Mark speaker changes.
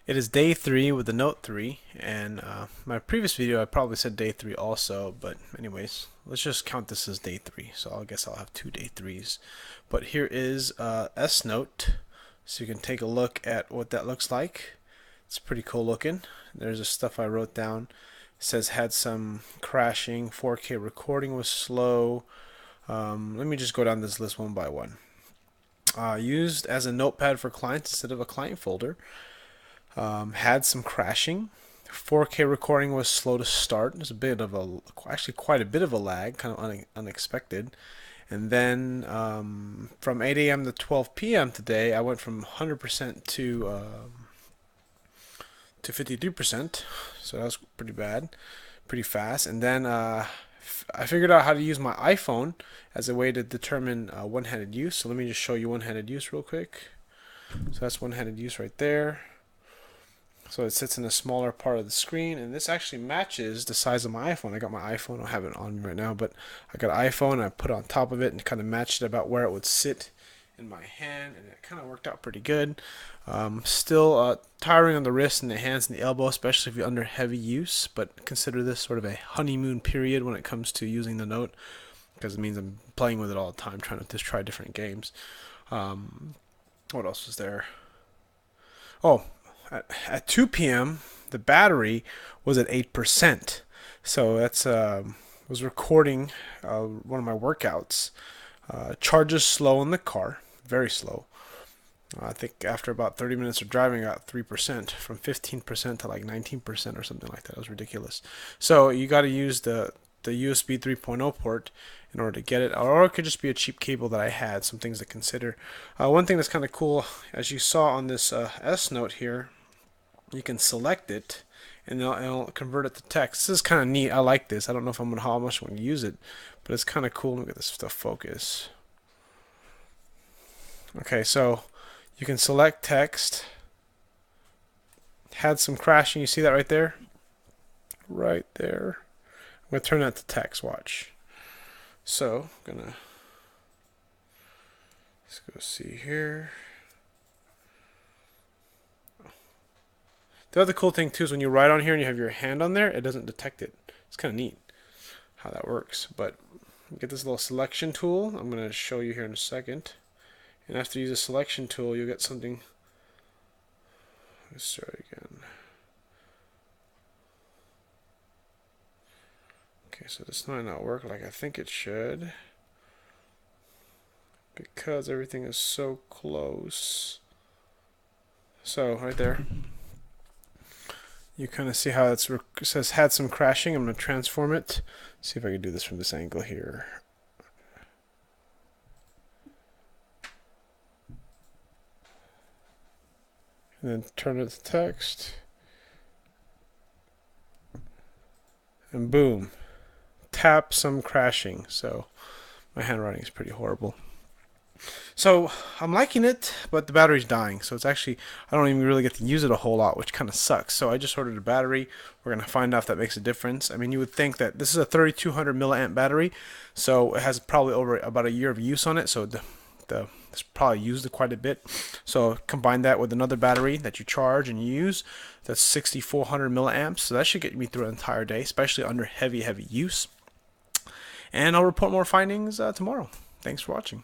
Speaker 1: It is day 3 with the Note 3, and my previous video I probably said day 3 also, but anyways, let's just count this as day 3, so I guess I'll have 2 day 3s. But here is S Note, so you can take a look at what that looks like. It's pretty cool looking. There's the stuff I wrote down. It says had some crashing, 4K recording was slow. Let me just go down this list one by one. Used as a notepad for clients instead of a client folder. Had some crashing. 4K recording was slow to start. There's a bit of actually quite a bit of a lag, kind of unexpected. And then from 8 a.m. to 12 p.m. today, I went from 100% to 53%. So that was pretty bad, pretty fast. And then I figured out how to use my iPhone as a way to determine one-handed use. So let me just show you one-handed use real quick. So that's one-handed use right there. So it sits in a smaller part of the screen, and this actually matches the size of my iPhone. I got my iPhone, I don't have it on me right now, but I got an iPhone and I put it on top of it and kind of matched it about where it would sit in my hand, and it kind of worked out pretty good. Still tiring on the wrist and the hands and the elbow, especially if you're under heavy use, but consider this sort of a honeymoon period when it comes to using the Note, because it means I'm playing with it all the time, trying to just try different games. What else was there? Oh, at 2 p.m. the battery was at 8%. So that's was recording one of my workouts. Charges slow in the car, very slow. I think after about 30 minutes of driving, I got 3%, from 15% to like 19% or something like that. It was ridiculous. So you got to use the USB 3.0 port in order to get it, or it could just be a cheap cable that I had. Some things to consider. One thing that's kind of cool, as you saw on this S Note here, you can select it and it'll convert it to text. This is kind of neat. I like this. I don't know if how much I'm going to use it, but it's kind of cool. Look at this stuff focus. Okay, so you can select text. Had some crashing. You see that right there? Right there. I'm going to turn that to text. Watch. So I'm going to, let's go see here. The other cool thing too is when you write on here and you have your hand on there, it doesn't detect it. It's kind of neat how that works. But get this little selection tool. I'm going to show you here in a second. And after you use the selection tool, you'll get something. Let's start again. Okay, so this might not work like I think it should, because everything is so close. So right there, you kind of see how it says had some crashing. I'm going to transform it. See if I can do this from this angle here. And then turn it to text. And boom. Tap some crashing. So my handwriting is pretty horrible. So I'm liking it, but the battery's dying. So it's actually, I don't even really get to use it a whole lot, which kind of sucks. So I just ordered a battery. We're going to find out if that makes a difference. I mean, you would think that this is a 3200 milliamp battery, so it has probably over about a year of use on it. So it's probably used it quite a bit. So combine that with another battery that you charge and you use. That's 6400 milliamps. So that should get me through an entire day, especially under heavy use. And I'll report more findings tomorrow. Thanks for watching.